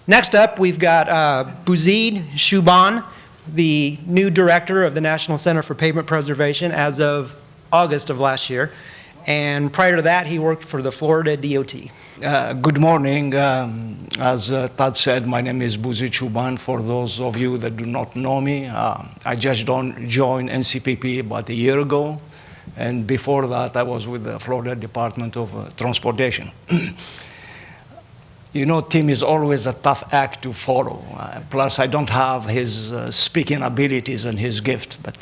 Next up, we've got Bouzid Choubane, the new director of the National Center for Pavement Preservation as of August of last year. And prior to that, he worked for the Florida DOT. Good morning. As Todd said, my name is Bouzid Choubane. For those of you that do not know me, I just joined NCPP about a year ago. And before that, I was with the Florida Department of Transportation. You know, Tim is always a tough act to follow. Plus, I don't have his speaking abilities and his gift. But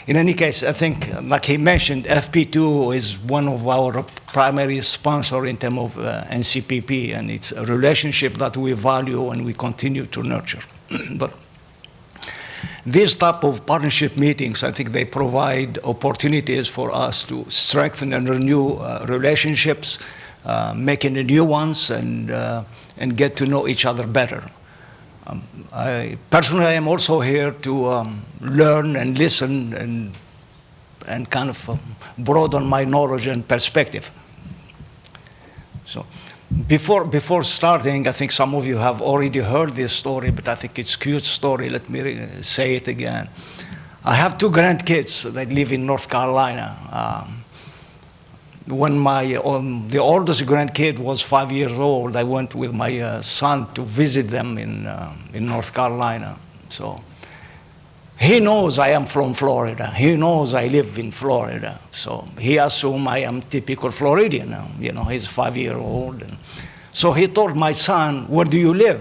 in any case, I think, like he mentioned, FP2 is one of our primary sponsors in terms of NCPP, and it's a relationship that we value and we continue to nurture. But these type of partnership meetings, I think they provide opportunities for us to strengthen and renew relationships, making new ones, and get to know each other better. I am also here to learn and listen and kind of broaden my knowledge and perspective. So before starting, I think some of you have already heard this story, but I think it's a cute story. Let me say it again. I have two grandkids that live in North Carolina. When the oldest grandkid was 5 years old, I went with my son to visit them in North Carolina. So he knows I am from Florida. He knows I live in Florida. So he assumed I am typical Floridian. You know, he's 5 years old. And so he told my son, "Where do you live?"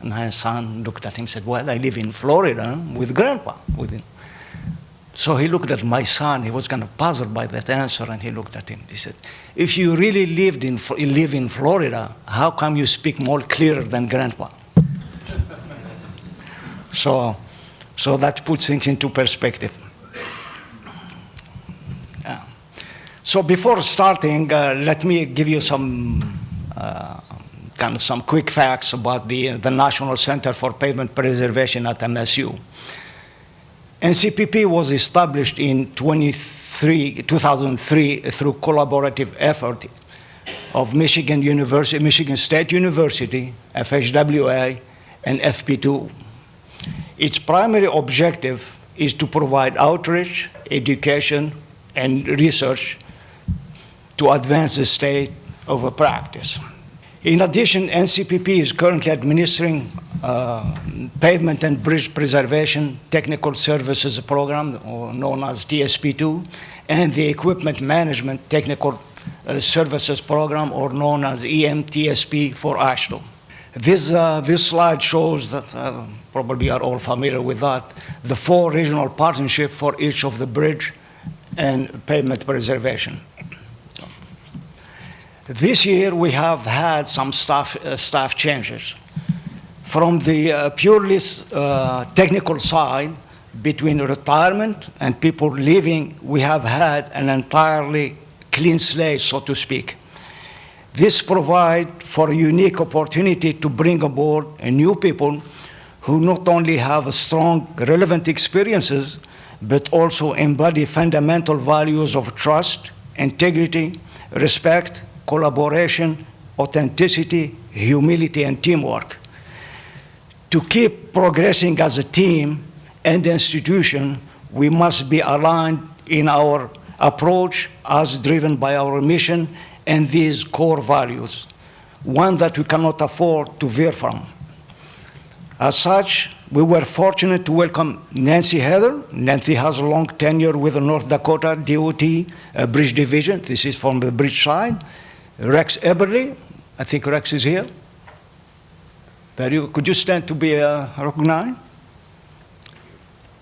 And my son looked at him and said, "Well, I live in Florida with Grandpa." So he looked at my son. He was kind of puzzled by that answer, and he looked at him. He said, "If you really live in Florida, how come you speak more clearer than Grandpa?" So that puts things into perspective. Yeah. So before starting, let me give you some some quick facts about the National Center for Pavement Preservation at MSU. NCPP was established in 2003 through collaborative effort of Michigan State University, FHWA, and FP2. Its primary objective is to provide outreach, education, and research to advance the state of a practice. In addition, NCPP is currently administering Pavement and Bridge Preservation Technical Services Program, or known as TSP2, and the Equipment Management Technical Services Program, or known as EMTSP for AASHTO. This slide shows that, probably are all familiar with that, the 4 regional partnerships for each of the bridge and pavement preservation. This year, we have had some staff changes. From the purely technical side, between retirement and people leaving, we have had an entirely clean slate, so to speak. This provides for a unique opportunity to bring aboard new people who not only have strong, relevant experiences, but also embody fundamental values of trust, integrity, respect, collaboration, authenticity, humility, and teamwork. To keep progressing as a team and institution, we must be aligned in our approach as driven by our mission and these core values, one that we cannot afford to veer from. As such, we were fortunate to welcome Nancy Heather. Nancy has a long tenure with the North Dakota DOT Bridge Division. This is from the bridge side. Rex Eberly, I think Rex is here. Could you stand to be recognized?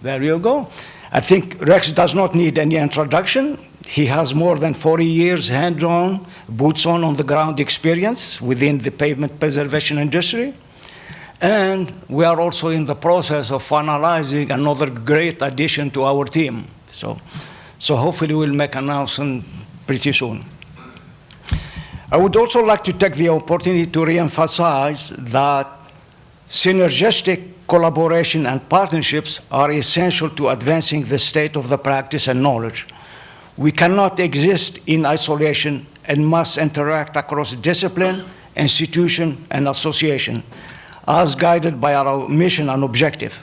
There you go. I think Rex does not need any introduction. He has more than 40 years hands-on, boots-on the ground experience within the pavement preservation industry. And we are also in the process of finalizing another great addition to our team. So hopefully we'll make an announcement pretty soon. I would also like to take the opportunity to reemphasize that synergistic collaboration and partnerships are essential to advancing the state of the practice and knowledge. We cannot exist in isolation and must interact across discipline institution, and association, as guided by our mission and objective.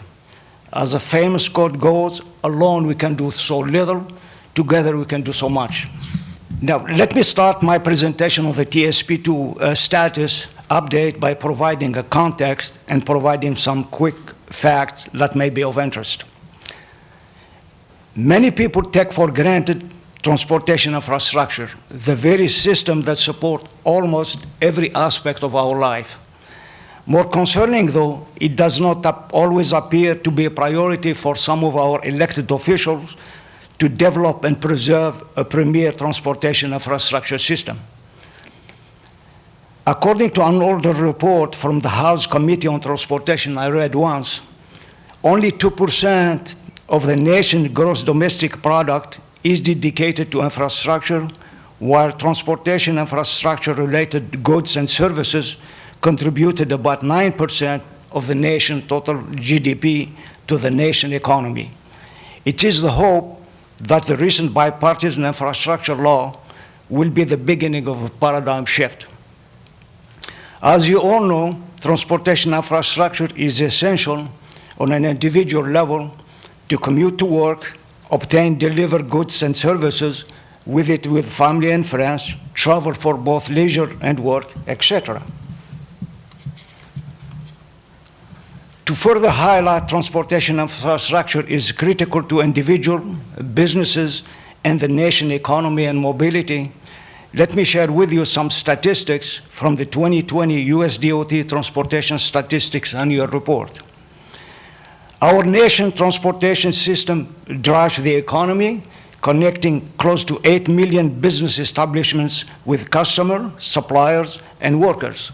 As the famous quote goes, alone we can do so little, together we can do so much. Now, let me start my presentation of the TSP2 status update by providing a context and providing some quick facts that may be of interest. Many people take for granted transportation infrastructure, the very system that supports almost every aspect of our life. More concerning, though, it does not always appear to be a priority for some of our elected officials to develop and preserve a premier transportation infrastructure system. According to an older report from the House Committee on Transportation I read once, only 2% of the nation's gross domestic product is dedicated to infrastructure, while transportation infrastructure-related goods and services contributed about 9% of the nation's total GDP to the nation economy. It is the hope that the recent bipartisan infrastructure law will be the beginning of a paradigm shift. As you all know, transportation infrastructure is essential on an individual level to commute to work, obtain, deliver goods and services, with family and friends, travel for both leisure and work, etc. To further highlight transportation infrastructure is critical to individual, businesses, and the nation economy and mobility, let me share with you some statistics from the 2020 US DOT Transportation Statistics Annual Report. Our nation transportation system drives the economy, connecting close to 8 million business establishments with customers, suppliers, and workers.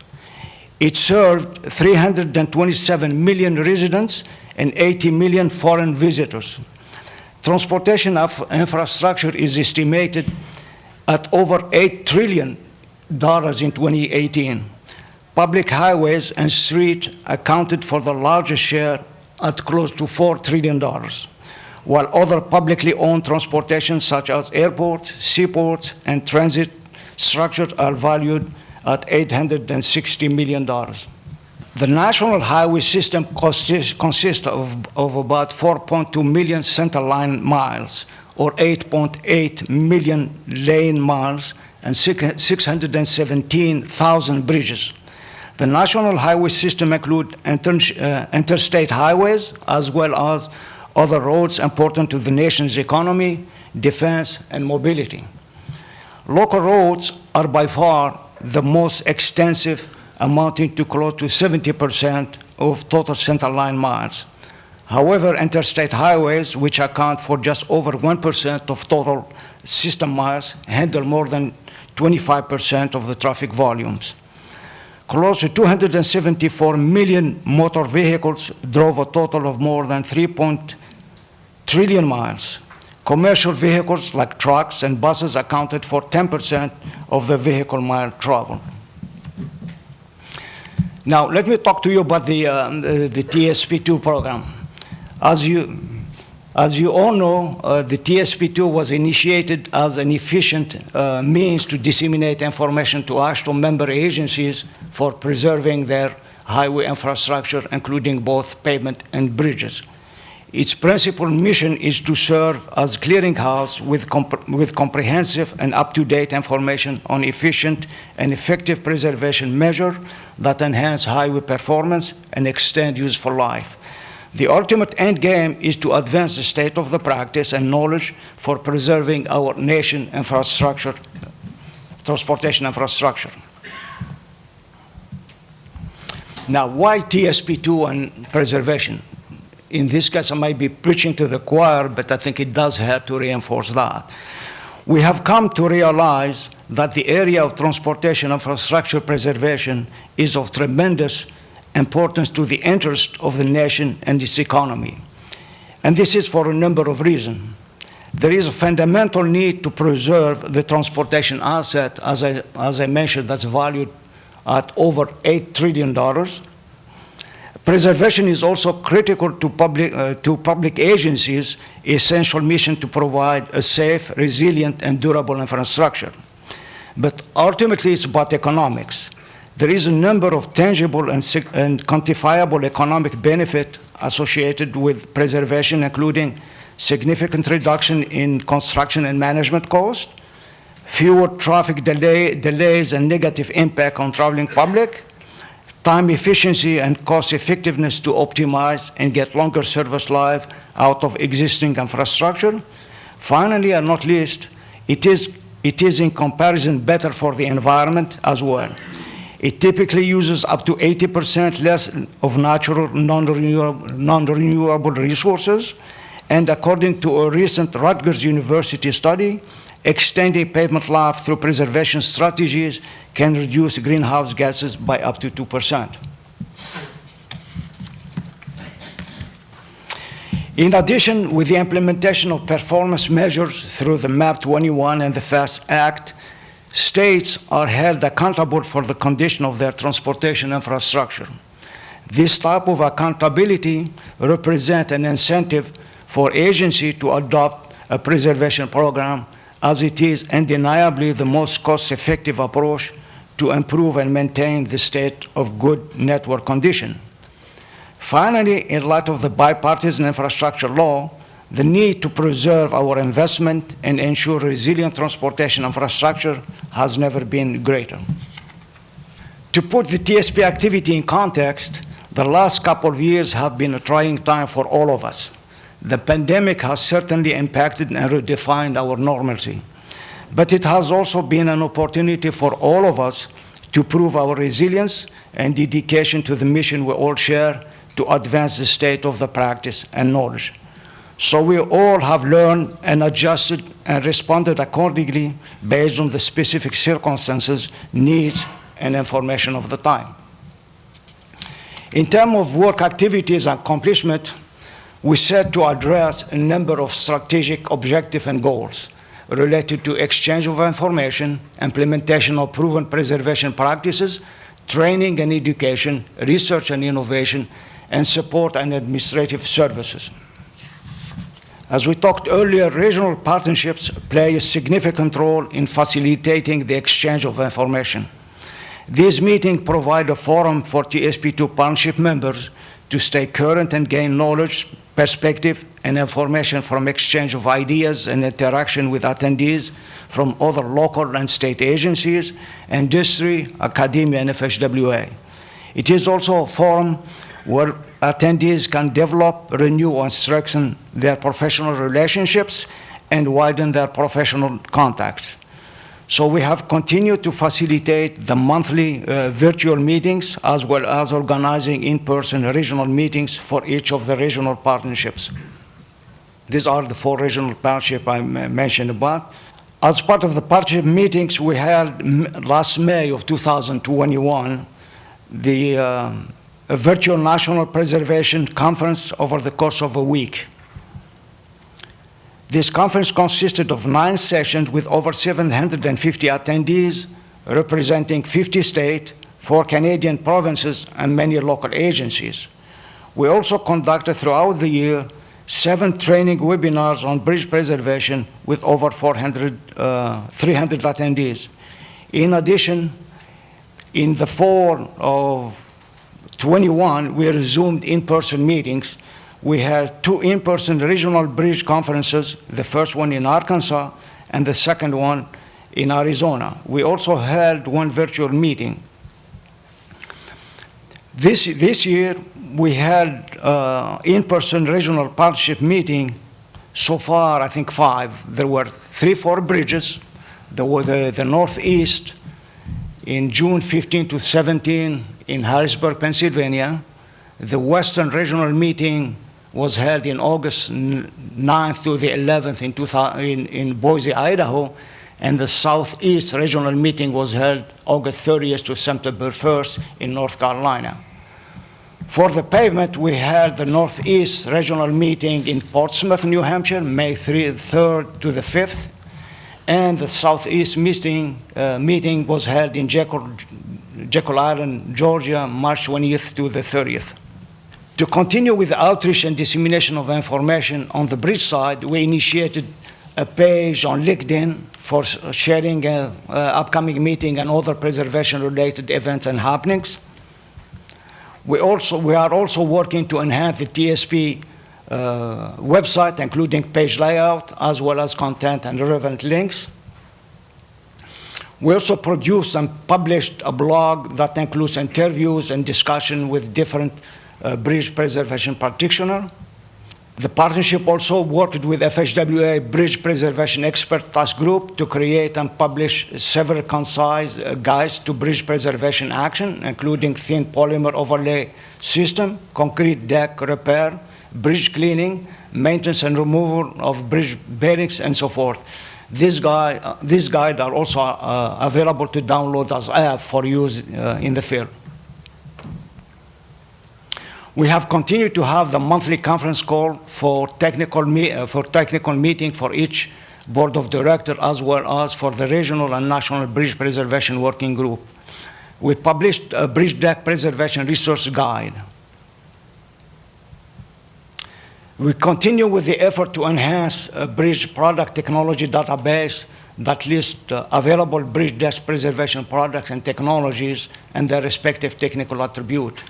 It served 327 million residents and 80 million foreign visitors. Transportation infrastructure is estimated at over $8 trillion in 2018. Public highways and streets accounted for the largest share at close to $4 trillion, while other publicly owned transportation such as airports, seaports, and transit structures are valued at $860 million. The national highway system consists of about 4.2 million center line miles, or 8.8 million lane miles, and 617,000 bridges. The national highway system includes interstate highways, as well as other roads important to the nation's economy, defense, and mobility. Local roads are by far the most extensive, amounting to close to 70% of total center line miles. However, interstate highways, which account for just over 1% of total system miles, handle more than 25% of the traffic volumes. Close to 274 million motor vehicles drove a total of more than 3 trillion miles. Commercial vehicles like trucks and buses accounted for 10% of the vehicle mile travel. Now, let me talk to you about the TSP2 program. As you all know, the TSP2 was initiated as an efficient means to disseminate information to AASHTO member agencies for preserving their highway infrastructure, including both pavement and bridges. Its principal mission is to serve as clearinghouse with comprehensive and up-to-date information on efficient and effective preservation measures that enhance highway performance and extend useful life. The ultimate end game is to advance the state of the practice and knowledge for preserving our nation infrastructure, transportation infrastructure. Now, why TSP2 and preservation? In this case, I might be preaching to the choir, but I think it does help to reinforce that. We have come to realize that the area of transportation infrastructure preservation is of tremendous importance to the interest of the nation and its economy. And this is for a number of reasons. There is a fundamental need to preserve the transportation asset, as I mentioned, that's valued at over $8 trillion. Preservation is also critical to public agencies' essential mission to provide a safe, resilient, and durable infrastructure. But ultimately, it's about economics. There is a number of tangible and quantifiable economic benefit associated with preservation, including significant reduction in construction and management costs, fewer traffic delays and negative impact on traveling public, time efficiency and cost effectiveness to optimize and get longer service life out of existing infrastructure. Finally, and not least, it is in comparison better for the environment as well. It typically uses up to 80% less of natural non-renewable resources, and according to a recent Rutgers University study, extending pavement life through preservation strategies can reduce greenhouse gases by up to 2%. In addition, with the implementation of performance measures through the MAP 21 and the FAST Act, states are held accountable for the condition of their transportation infrastructure. This type of accountability represents an incentive for agency to adopt a preservation program, as it is undeniably the most cost-effective approach to improve and maintain the state of good network condition. Finally, in light of the bipartisan infrastructure law, the need to preserve our investment and ensure resilient transportation infrastructure has never been greater. To put the TSP activity in context, the last couple of years have been a trying time for all of us. The pandemic has certainly impacted and redefined our normalcy, but it has also been an opportunity for all of us to prove our resilience and dedication to the mission we all share to advance the state of the practice and knowledge. So we all have learned and adjusted and responded accordingly based on the specific circumstances, needs, and information of the time. In terms of work activities and accomplishment, we set to address a number of strategic objectives and goals related to exchange of information, implementation of proven preservation practices, training and education, research and innovation, and support and administrative services. As we talked earlier, regional partnerships play a significant role in facilitating the exchange of information. These meetings provide a forum for TSP2 partnership members to stay current and gain knowledge, perspective, and information from exchange of ideas and interaction with attendees from other local and state agencies, industry, academia, and FHWA. It is also a forum where attendees can develop, renew, and strengthen their professional relationships and widen their professional contacts. So we have continued to facilitate the monthly virtual meetings, as well as organizing in-person regional meetings for each of the regional partnerships. These are the 4 regional partnerships I mentioned about. As part of the partnership meetings we held last May of 2021, a virtual national preservation conference over the course of a week. This conference consisted of 9 sessions with over 750 attendees, representing 50 states, 4 Canadian provinces, and many local agencies. We also conducted throughout the year 7 training webinars on bridge preservation with over 300 attendees. In addition, in the fall of 21, we resumed in-person meetings. We had 2 in-person regional bridge conferences, the first one in Arkansas and the second one in Arizona. We also held 1 virtual meeting. This year, we had in-person regional partnership meeting. So far, I think 5. There were 3-4 bridges. There were the Northeast in June 15 to 17 in Harrisburg, Pennsylvania. The Western regional meeting was held in August 9th to the 11th in Boise, Idaho, and the Southeast regional meeting was held August 30th to September 1st in North Carolina. For the pavement, we had the Northeast regional meeting in Portsmouth, New Hampshire, May 3rd to the 5th, and the Southeast meeting was held in Jekyll Island, Georgia, March 20th to the 30th. To continue with the outreach and dissemination of information on the bridge side, we initiated a page on LinkedIn, for sharing upcoming meeting and other preservation-related events and happenings. We are also working to enhance the TSP website, including page layout, as well as content and relevant links. We also produced and published a blog that includes interviews and discussion with different bridge preservation practitioners. The partnership also worked with FHWA Bridge Preservation Expert Task Group to create and publish several concise guides to bridge preservation action, including thin polymer overlay system, concrete deck repair, bridge cleaning, maintenance and removal of bridge bearings, and so forth. These guides are also available to download as app for use in the field. We have continued to have the monthly conference call for technical meeting for each board of directors, as well as for the regional and national bridge preservation working group. We published a bridge deck preservation resource guide. We continue with the effort to enhance a bridge product technology database that lists available bridge deck preservation products and technologies and their respective technical attribute.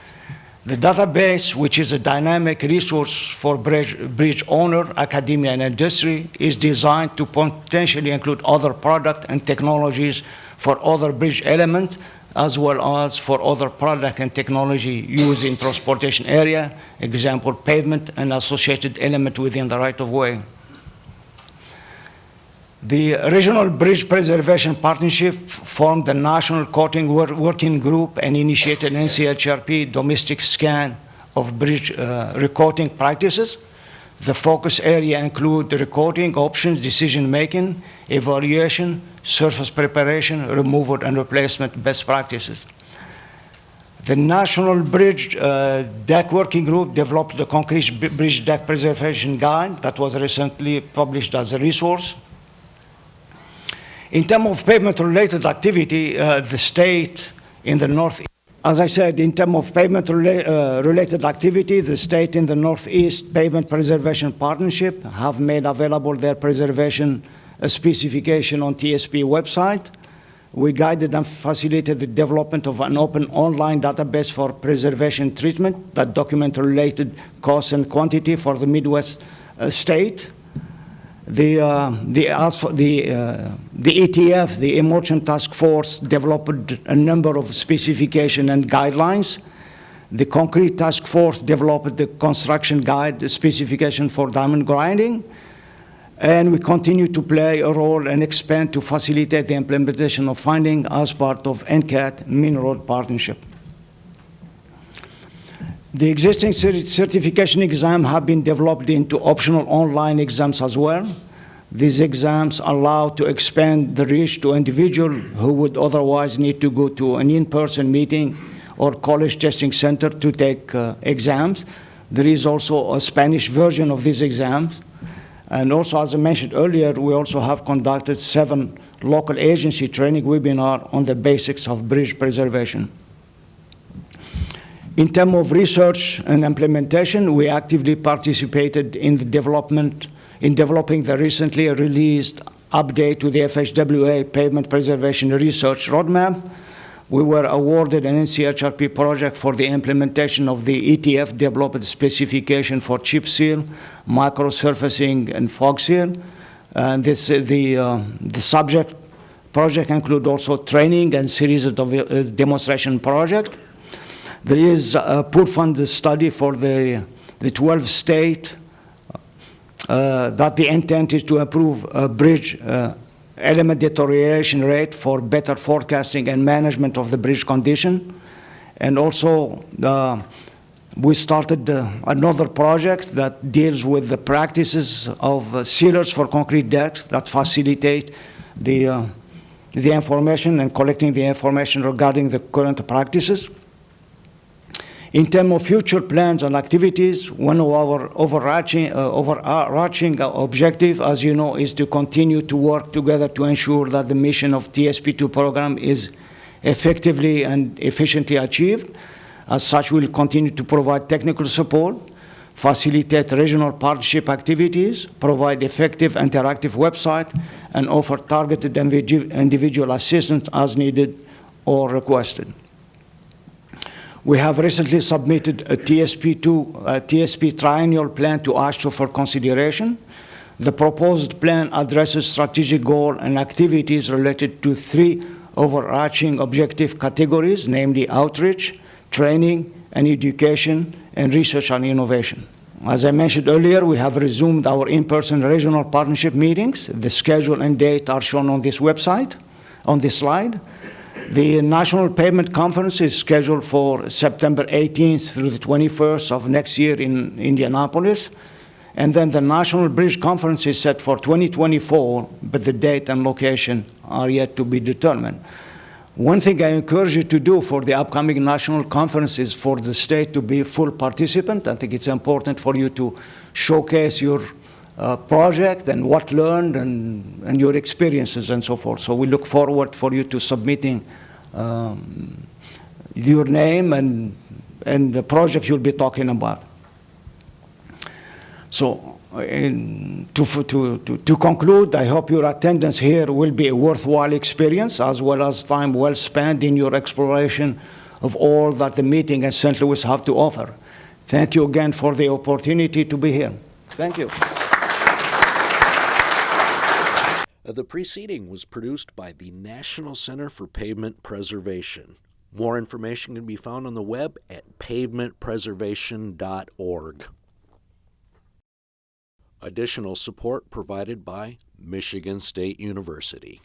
The database, which is a dynamic resource for bridge owner, academia, and industry, is designed to potentially include other products and technologies for other bridge elements, as well as for other product and technology used in transportation area, example, pavement and associated element within the right-of-way. The Regional Bridge Preservation Partnership formed the National Coating Working Group and initiated an NCHRP domestic scan of bridge recoating practices. The focus area include the recoating options, decision-making, evaluation, surface preparation, removal and replacement best practices. The National Bridge Deck Working Group developed the Concrete Bridge Deck Preservation Guide that was recently published as a resource. In terms of pavement-related activity, the state in the northeast, as I said, in terms of pavement-related activity, the state in the Northeast Pavement Preservation Partnership have made available their preservation specification on TSP website. We guided and facilitated the development of an open online database for preservation treatment that document related costs and quantity for the Midwest state. The ETF, the Emergent Task Force, developed a number of specifications and guidelines. The Concrete Task Force developed the construction guide specification for diamond grinding. And we continue to play a role and expand to facilitate the implementation of findings as part of NCAT Main Road Partnership. The existing certification exams have been developed into optional online exams as well. These exams allow to expand the reach to individuals who would otherwise need to go to an in-person meeting or college testing center to take exams. There is also a Spanish version of these exams. And also, as I mentioned earlier, we also have conducted 7 local agency training webinars on the basics of bridge preservation. In terms of research and implementation, we actively participated in the developing the recently released update to the FHWA Pavement Preservation Research Roadmap. We were awarded an NCHRP project for the implementation of the ETF developed specification for chip seal, microsurfacing, and fog seal. And the subject project include also training and series of demonstration project. There is a pool fund study for the 12 state that the intent is to improve bridge element deterioration rate for better forecasting and management of the bridge condition. And also we started another project that deals with the practices of sealers for concrete decks that facilitate the information and collecting the information regarding the current practices. In terms of future plans and activities, one of our overarching objective, as you know, is to continue to work together to ensure that the mission of TSP2 program is effectively and efficiently achieved. As such, we'll continue to provide technical support, facilitate regional partnership activities, provide effective interactive website, and offer targeted individual assistance as needed or requested. We have recently submitted a TSP triennial plan to AASHTO for consideration. The proposed plan addresses strategic goals and activities related to 3 overarching objective categories, namely outreach, training, and education, and research and innovation. As I mentioned earlier, we have resumed our in-person regional partnership meetings. The schedule and date are shown on this website, on this slide. The National Pavement Conference is scheduled for September 18th through the 21st of next year in Indianapolis. And then the National Bridge Conference is set for 2024, but the date and location are yet to be determined. One thing I encourage you to do for the upcoming national conference is for the state to be a full participant. I think it's important for you to showcase your project and what learned and your experiences and so forth. So we look forward for you to submitting your name and the project you'll be talking about. So to conclude, I hope your attendance here will be a worthwhile experience as well as time well spent in your exploration of all that the meeting and St. Louis have to offer. Thank you again for the opportunity to be here. Thank you. The preceding was produced by the National Center for Pavement Preservation. More information can be found on the web at pavementpreservation.org. Additional support provided by Michigan State University.